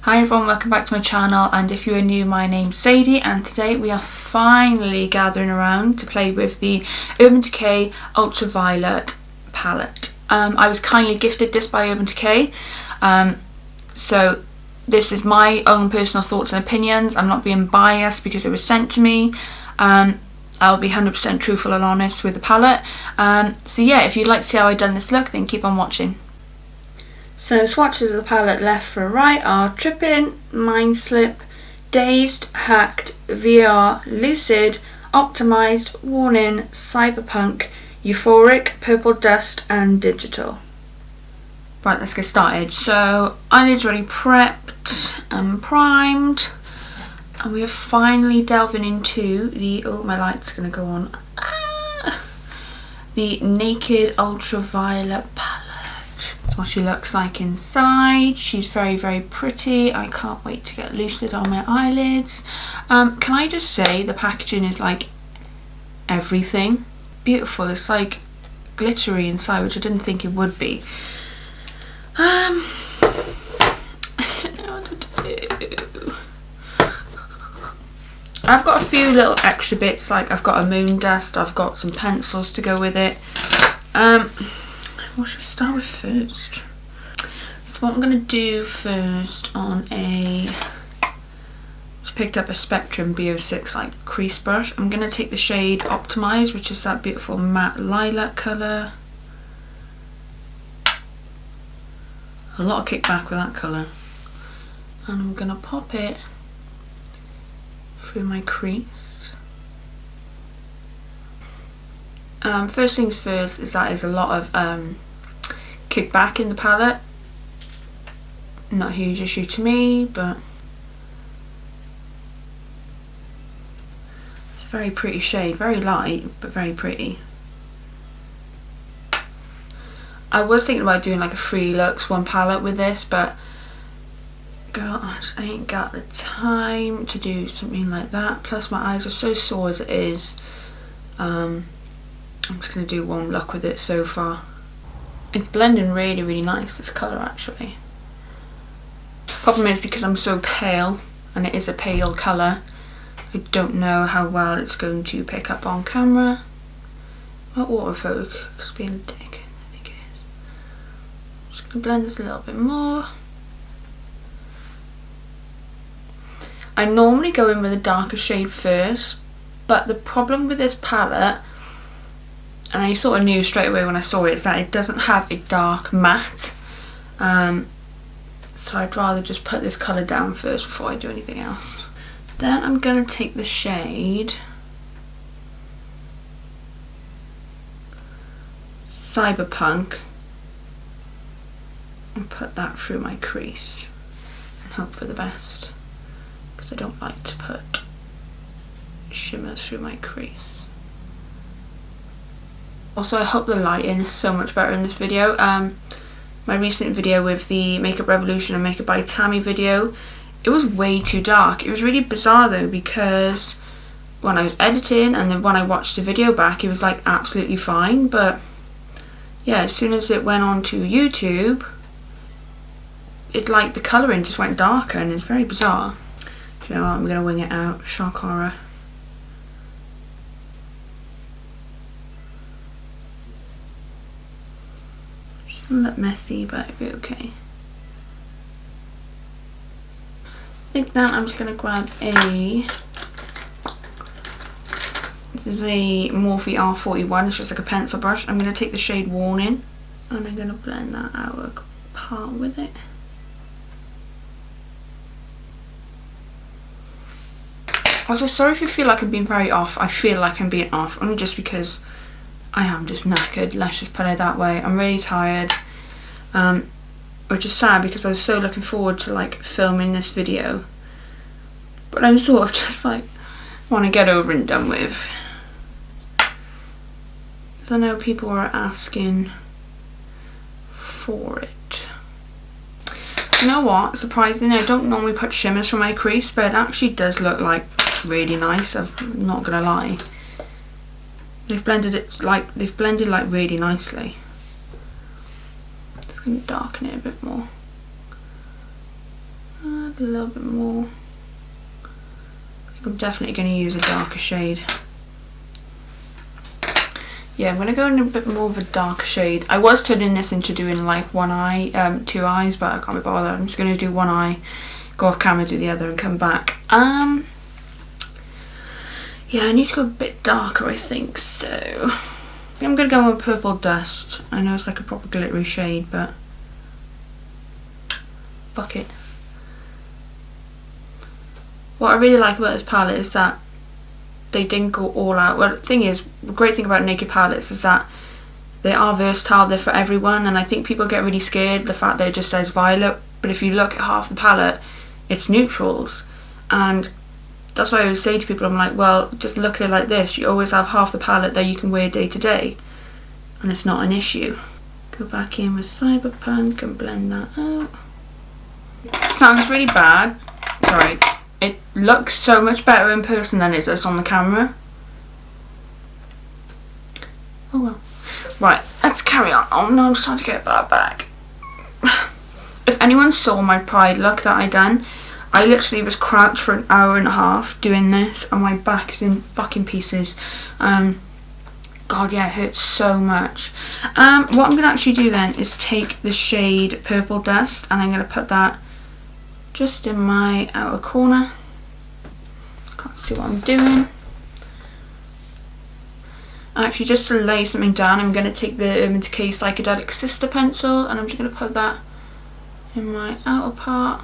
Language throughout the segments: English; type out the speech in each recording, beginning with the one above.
Hi everyone, welcome back to my channel, and if you are new, my name's Sadie, and today we are finally gathering around to play with the Urban Decay UltraViolet palette. I was kindly gifted this by Urban Decay, so this is my own personal thoughts and opinions. I'm not being biased because it was sent to me. I'll be 100% truthful and honest with the palette. So yeah, if you'd like to see how I've done this look, then keep on watching. So swatches of the palette left for right are Trippin', Mind Slip, Dazed, Hacked, VR, Lucid, Optimized, Warning, Cyberpunk, Euphoric, Purple Dust and Digital. Right, let's get started. So eyelids already prepped and primed, and we are finally delving into the, oh my light's gonna go on, the Naked UltraViolet palette. That's what she looks like inside. She's very, very pretty. I can't wait to get lucid on my eyelids. Can I just say the packaging is like everything. Beautiful. It's like glittery inside, which I didn't think it would be. I don't know what to do. I've got a few little extra bits, like I've got a moon dust, I've got some pencils to go with it. What should I start with first? So what I'm going to do first on a, just picked up a Spectrum B06 like crease brush. I'm going to take the shade Optimize, which is that beautiful matte lilac colour. A lot of kickback with that colour. And I'm going to pop it through my crease. First things first is that there's a lot of kickback in the palette. Not a huge issue to me, but it's a very pretty shade, very light but very pretty. I was thinking about doing like a 3 looks, 1 palette with this, but girl, I ain't got the time to do something like that. Plus my eyes are so sore as it is. I'm just going to do 1 look with it so far. It's blending really, really nice, this colour actually. Problem is, because I'm so pale, and it is a pale colour, I don't know how well it's going to pick up on camera. What autofocus being a dick, I think it is. I'm just going to blend this a little bit more. I normally go in with a darker shade first, but the problem with this palette, and I sort of knew straight away when I saw it, is that it doesn't have a dark matte. So I'd rather just put this colour down first before I do anything else. Then I'm going to take the shade Cyberpunk and put that through my crease and hope for the best, because I don't like to put shimmers through my crease. Also, I hope the lighting is so much better in this video. My recent video with the Makeup Revolution and Makeup by Tammy video, it was way too dark. It was really bizarre though, because when I was editing and then when I watched the video back, it was like absolutely fine. But yeah, as soon as it went on to YouTube, it like the colouring just went darker, and it's very bizarre. Do you know what? I'm gonna wing it out. Shock horror. It'll look messy, but it'll be okay. I think that I'm just going to grab this is a Morphe R41, it's just like a pencil brush. I'm going to take the shade Warning, and I'm going to blend that out apart with it. Also, sorry if you feel like I'm being very off. I feel like I'm being off, only just because I am just knackered, let's just put it that way. I'm really tired, which is sad because I was so looking forward to like filming this video, but I'm sort of just like want to get over and done with. Because I know people are asking for it. You know what? Surprisingly, I don't normally put shimmers for my crease, but it actually does look like really nice. I'm not gonna lie. They've blended like really nicely. Just gonna darken it a bit more. add a little bit more. I'm definitely going to use a darker shade. Yeah, I'm going to go in a bit more of a darker shade. I was turning this into doing like one eye, two eyes, but I can't be bothered. I'm just going to do one eye, go off camera, do the other, and come back. Yeah, I need to go a bit darker, I think, so I'm going to go with Purple Dust. I know it's like a proper glittery shade, but fuck it. What I really like about this palette is that they didn't go all out. Well, the thing is, the great thing about Naked palettes is that they are versatile, they're for everyone, and I think people get really scared the fact that it just says violet, but if you look at half the palette, it's neutrals. And that's why I always say to people, I'm like, well, just look at it like this. You always have half the palette that you can wear day to day, and it's not an issue. Go back in with Cyberpunk and blend that out. Sounds really bad. Sorry. It looks so much better in person than it does on the camera. Oh well. Right, let's carry on. Oh no, I'm starting to get a bad back. If anyone saw my Pride look that I done, I literally was crouched for an hour and a half doing this, and my back is in fucking pieces. God, yeah, it hurts so much. What I'm going to actually do then is take the shade Purple Dust, and I'm going to put that just in my outer corner. Can't see what I'm doing. Actually, just to lay something down, I'm going to take the Urban Decay Psychedelic Sister pencil, and I'm just going to put that in my outer part.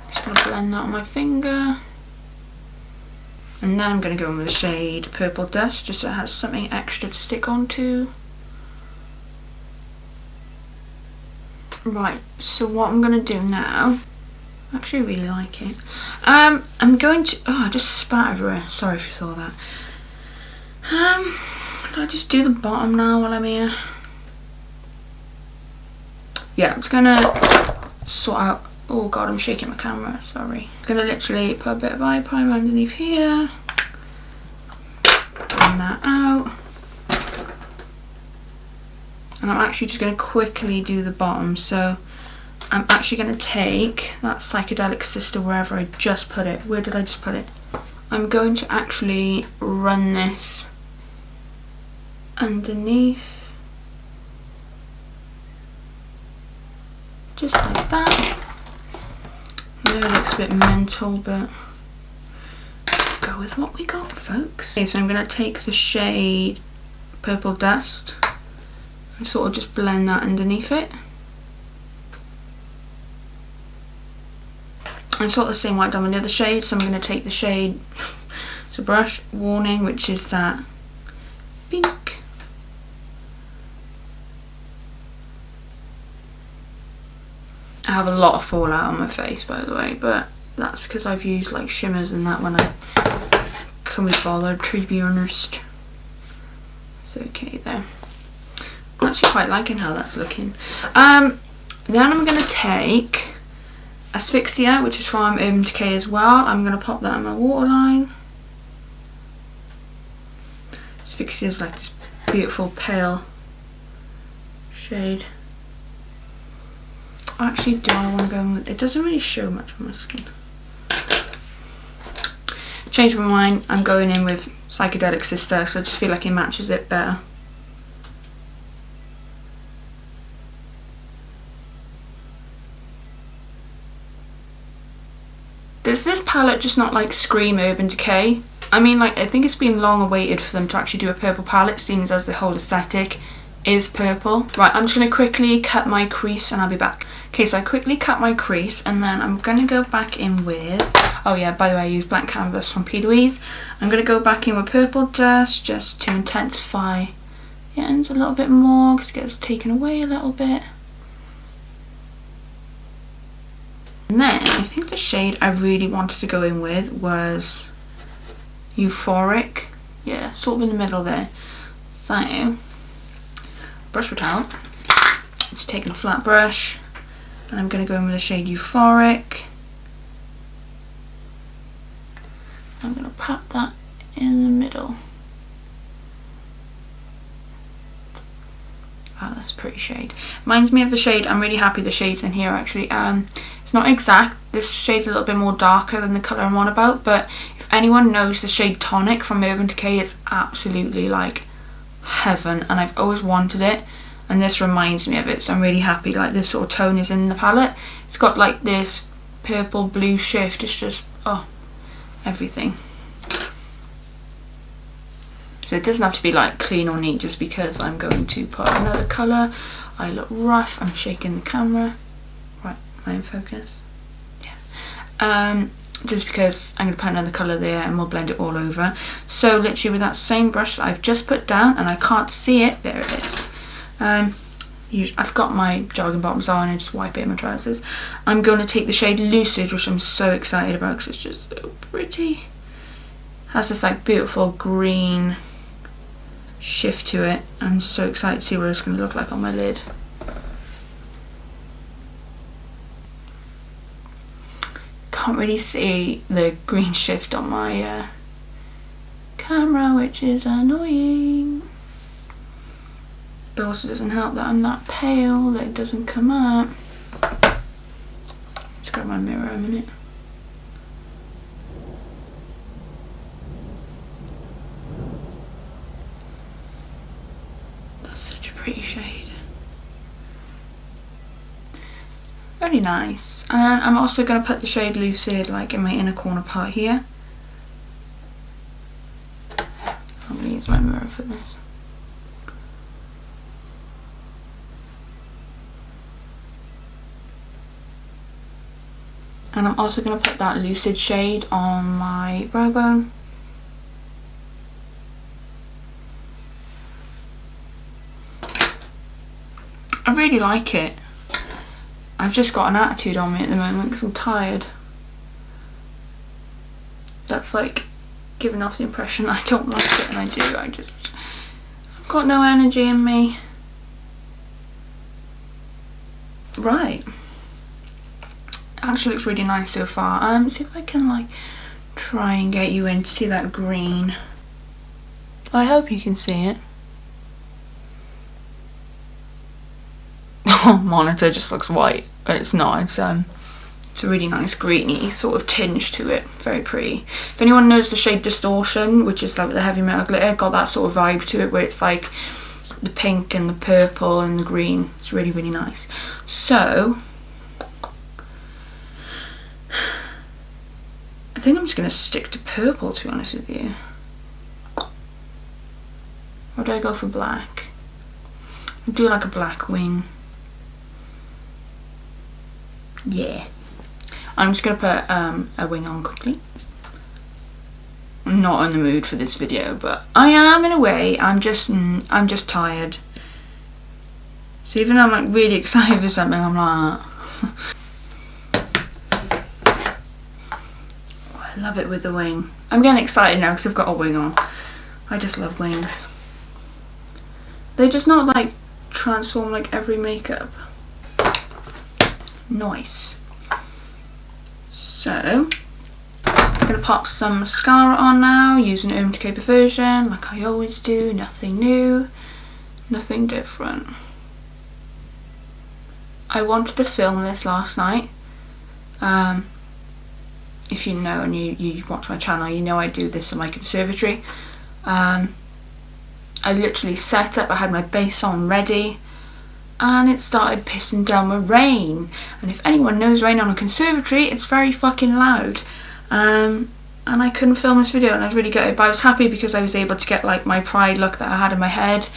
Just going to blend that on my finger. And then I'm going to go in with the shade Purple Dust, just so it has something extra to stick onto. Right, so what I'm going to do now, I actually really like it. I'm going to, oh, I just spat everywhere, sorry if you saw that. Do I just do the bottom now while I'm here? Yeah, I'm just going to sort out, oh god, I'm shaking my camera, sorry. I'm going to literally put a bit of eye primer underneath here. Blend that out. And I'm actually just going to quickly do the bottom. So I'm actually going to take that Psychedelic Sister wherever I just put it. Where did I just put it? I'm going to actually run this underneath. Just like that. I know it looks a bit mental, but go with what we got, folks. Okay, so I'm going to take the shade Purple Dust and sort of just blend that underneath it. I'm sort of the same what I've done with the other shades, so I'm going to take the shade, it's a brush, Warning, which is that pink. I have a lot of fallout on my face, by the way, but that's because I've used like shimmers and that when I can't be bothered, to be honest. It's okay though. I'm actually quite liking how that's looking. Then I'm going to take Asphyxia, which is from Urban Decay as well. I'm going to pop that on my waterline. Asphyxia is like this beautiful pale shade. Actually, do I want to go in with, it doesn't really show much on my skin. Changed my mind, I'm going in with Psychedelic Sister, so I just feel like it matches it better. Does this palette just not like scream Urban Decay? I mean, like, I think it's been long awaited for them to actually do a purple palette, seeing as the whole aesthetic is purple. Right, I'm just going to quickly cut my crease and I'll be back. Okay, so I quickly cut my crease and then I'm going to go back in with, oh yeah, by the way, I use Blank Canvas from P. Louise. I'm going to go back in with Purple Dust just to intensify the ends a little bit more because it gets taken away a little bit. And then I think the shade I really wanted to go in with was Euphoric. Yeah, sort of in the middle there. So, brush it out. Just taking a flat brush and I'm going to go in with the shade Euphoric. I'm going to pat that in the middle. Oh, that's a pretty shade. Reminds me of the shade, I'm really happy the shade's in here actually. It's not exact, this shade's a little bit more darker than the colour I'm on about, but if anyone knows the shade Tonic from Urban Decay, it's absolutely like heaven, and I've always wanted it, and this reminds me of it, so I'm really happy like this sort of tone is in the palette. It's got like this purple blue shift, it's just, oh, everything. So it doesn't have to be like clean or neat just because I'm going to put another colour. I look rough, I'm shaking the camera. Right, am I in focus? Yeah. Just because I'm going to put another colour there and we'll blend it all over. So literally with that same brush that I've just put down, and I can't see it, there it is. I've got my jogging bottoms on and just wipe it in my trousers. I'm going to take the shade Lucid, which I'm so excited about because it's just so pretty. Has this like beautiful green shift to it. I'm so excited to see what it's going to look like on my lid. Can't really see the green shift on my camera, which is annoying. But also doesn't help that I'm that pale that it doesn't come up. Just grab my mirror a minute. That's such a pretty shade. Very nice. And I'm also going to put the shade Lucid like in my inner corner part here. I'm going to use my mirror for this. And I'm also going to put that Lucid shade on my brow bone. I really like it. I've just got an attitude on me at the moment because I'm tired. That's like giving off the impression I don't like it, and I do. I've got no energy in me. Right. Actually looks really nice so far. See if I can like try and get you in to see that green. I hope you can see it. Oh, monitor just looks white, but it's not. It's a really nice greeny sort of tinge to it. Very pretty. If anyone knows the shade Distortion, which is like the heavy metal glitter, got that sort of vibe to it where it's like the pink and the purple and the green. It's really, really nice. So I think I'm just going to stick to purple, to be honest with you. Or do I go for black? I do like a black wing. Yeah. I'm just going to put a wing on quickly. I'm not in the mood for this video, but I am in a way. I'm just tired. So even though I'm like really excited for something, I'm like... I love it with the wing. I'm getting excited now because I've got a wing on. I just love wings. They just not like transform like every makeup. Nice. So I'm gonna pop some mascara on now using Urban Decay Perversion, like I always do. Nothing new, nothing different. I wanted to film this last night. If you know and you watch my channel, you know I do this in my conservatory. I literally set up, I had my base on ready, and it started pissing down with rain. And if anyone knows rain on a conservatory, it's very fucking loud. And I couldn't film this video, and I was really gutted, but I was happy because I was able to get like my pride look that I had in my head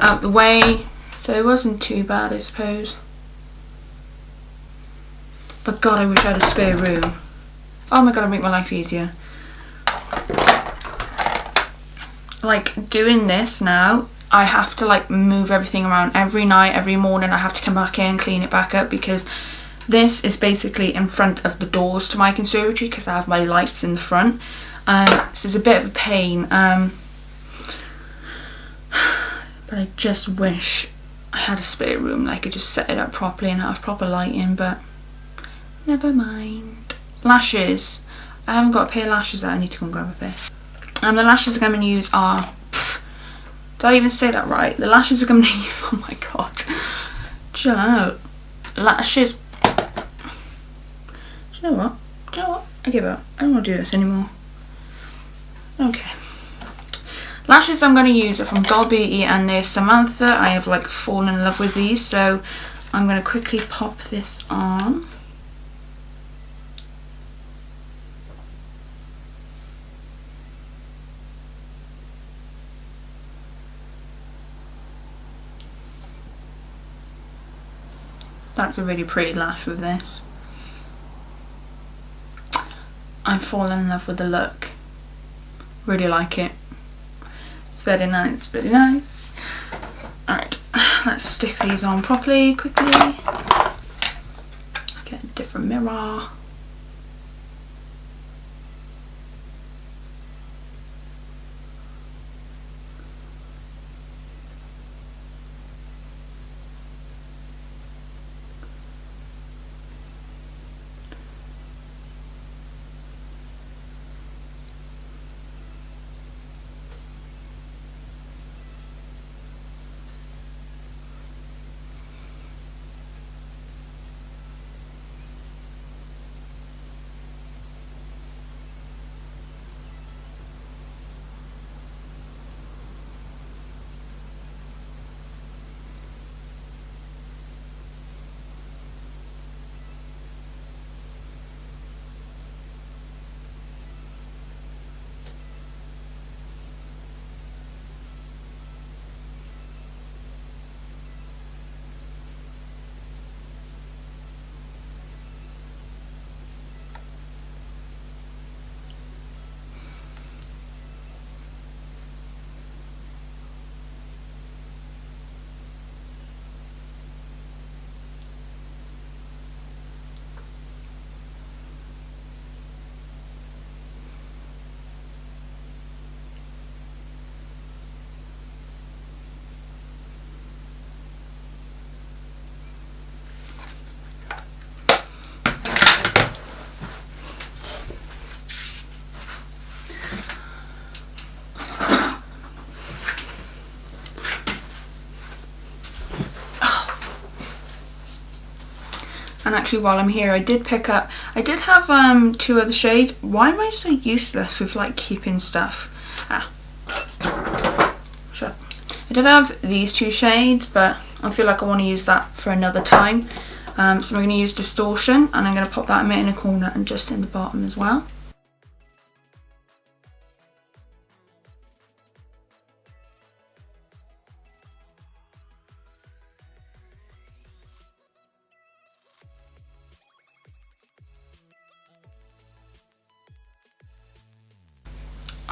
out the way, so it wasn't too bad, I suppose. But God, I wish I had a spare room. Oh my God, it'd make my life easier. Like doing this now, I have to like move everything around every night, every morning. I have to come back in, clean it back up, because this is basically in front of the doors to my conservatory because I have my lights in the front. So it's a bit of a pain. But I just wish I had a spare room that I could just set it up properly and have proper lighting, but never mind. Lashes. I haven't got a pair of lashes that I need to go and grab a pair. And the lashes I'm going to use are... did I even say that right? The lashes I'm going to use... oh my God. Chill out. Lashes. Do you know what? I give up. I don't want to do this anymore. Okay. Lashes I'm going to use are from Doll Beauty and they're Samantha. I have like fallen in love with these, so I'm going to quickly pop this on. That's a really pretty lash with this. I've fallen in love with the look. Really like it. It's very nice, very nice. Alright, let's stick these on properly, quickly. Get a different mirror. And actually while I'm here I did have 2 other shades. Why am I so useless with like keeping stuff? Shut up. I did have these 2 shades, but I feel like I want to use that for another time. So I'm going to use Distortion, and I'm going to pop that in a corner and just in the bottom as well.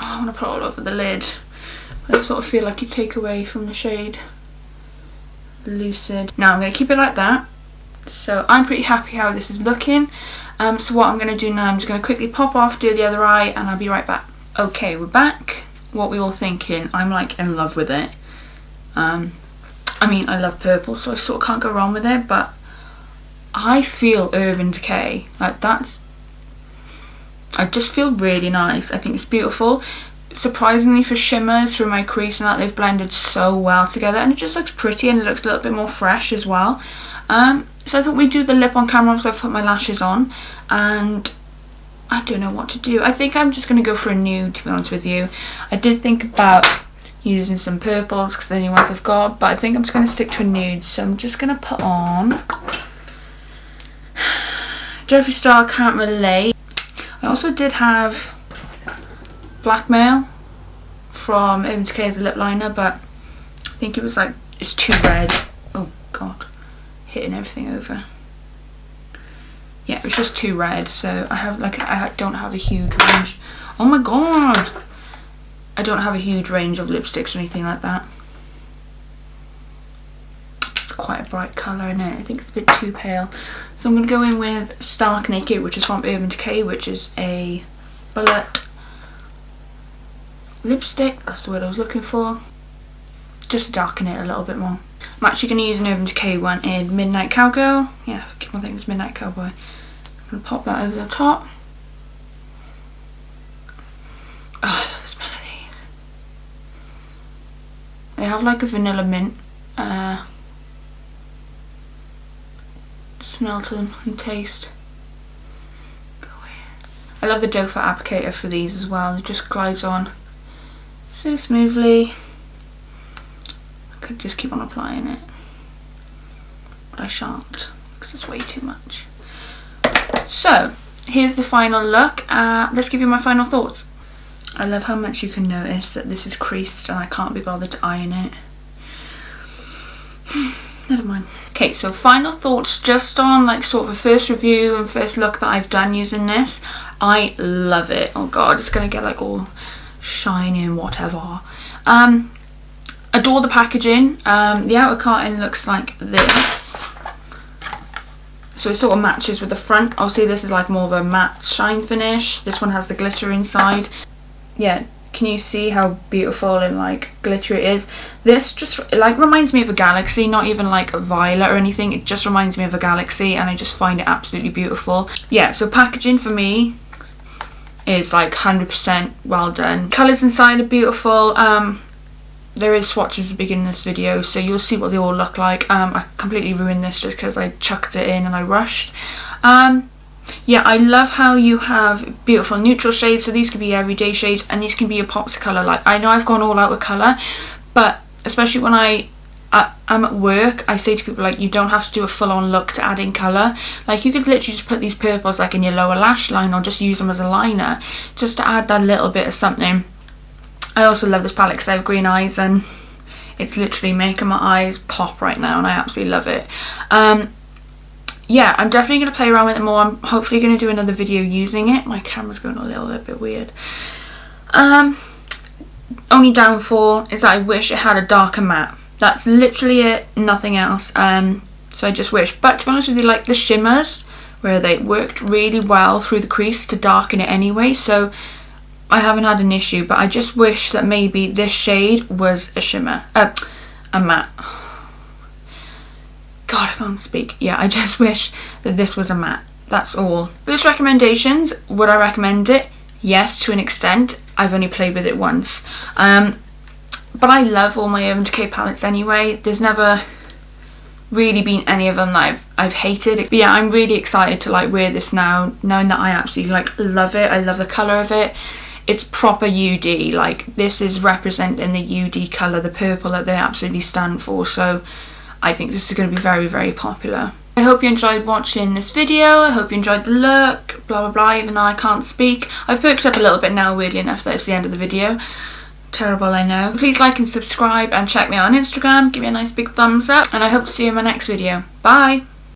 I want to put it all over the lid. I sort of feel like you take away from the shade Lucid. Now I'm going to keep it like that. So I'm pretty happy how this is looking. So what I'm going to do now, I'm just going to quickly pop off, do the other eye, and I'll be right back. Okay, we're back. What we all thinking? I'm like in love with it. I mean, I love purple, so I sort of can't go wrong with it, but I feel Urban Decay. Like I just feel really nice. I think it's beautiful. Surprisingly for shimmers through my crease and that, they've blended so well together, and it just looks pretty and it looks a little bit more fresh as well. So I thought we'd do the lip on camera, so I've put my lashes on and I don't know what to do. I think I'm just going to go for a nude, to be honest with you. I did think about using some purples because they're the only ones I've got, but I think I'm just going to stick to a nude. So I'm just going to put on Jeffree Star Can't Relate. I also did have Blackmail from Urban Decay as a lip liner, but I think it was like, it's too red. Oh god, hitting everything over. Yeah, it was just too red, so I don't have a huge range. Oh my god! I don't have a huge range of lipsticks or anything like that. It's quite a bright colour in it. I think it's a bit too pale. So I'm going to go in with Stark Naked, which is from Urban Decay, which is a bullet lipstick. That's the word I was looking for. Just to darken it a little bit more. I'm actually going to use an Urban Decay one in Midnight Cowgirl. Yeah, I keep on thinking it's Midnight Cowboy. I'm going to pop that over the top. Oh, I love the smell of these. They have like a vanilla mint smell to them and taste. I love the doe foot applicator for these as well. It just glides on so smoothly. I could just keep on applying it, but I shan't because it's way too much. So here's the final look. Let's give you my final thoughts. I love how much you can notice that this is creased and I can't be bothered to iron it. Never mind. Okay, so final thoughts just on like sort of a first review and first look that I've done using this. I love it. Oh god, it's gonna get like all shiny and whatever. Adore the packaging. The outer carton looks like this, so it sort of matches with the front. Obviously this is like more of a matte shine finish. This one has the glitter inside. Yeah, can you see how beautiful and like glittery it is? This just like reminds me of a galaxy, not even like a violet or anything. It just reminds me of a galaxy and I just find it absolutely beautiful. Yeah, so packaging for me is like 100% well done. Colours inside are beautiful. There is swatches at the beginning of this video, so you'll see what they all look like. I completely ruined this just because I chucked it in and I rushed. Yeah, I love how you have beautiful neutral shades, so these can be everyday shades and these can be your pops of colour. Like, I know I've gone all out with colour, but especially when I'm at work, I say to people like, you don't have to do a full-on look to add in colour. Like, you could literally just put these purples like in your lower lash line or just use them as a liner just to add that little bit of something. I also love this palette because I have green eyes and it's literally making my eyes pop right now and I absolutely love it. Yeah, I'm definitely going to play around with it more. I'm hopefully going to do another video using it. My camera's going a little bit weird. Only downfall is that I wish it had a darker matte. That's literally it, nothing else. So I just wish. But to be honest with you, like the shimmers, where they worked really well through the crease to darken it anyway. So I haven't had an issue, but I just wish that maybe this shade was a shimmer, a matte. God, I can't speak. Yeah, I just wish that this was a matte. That's all. First recommendations, would I recommend it? Yes, to an extent. I've only played with it once. But I love all my Urban Decay palettes anyway. There's never really been any of them that I've hated. But yeah, I'm really excited to like wear this now, knowing that I absolutely like love it. I love the colour of it. It's proper UD. Like, this is representing the UD colour, the purple that they absolutely stand for. So I think this is going to be very, very popular. I hope you enjoyed watching this video. I hope you enjoyed the look, blah blah blah, even though I can't speak. I've perked up a little bit now, weirdly enough, that it's the end of the video. Terrible, I know. Please like and subscribe and check me out on Instagram. Give me a nice big thumbs up and I hope to see you in my next video. Bye!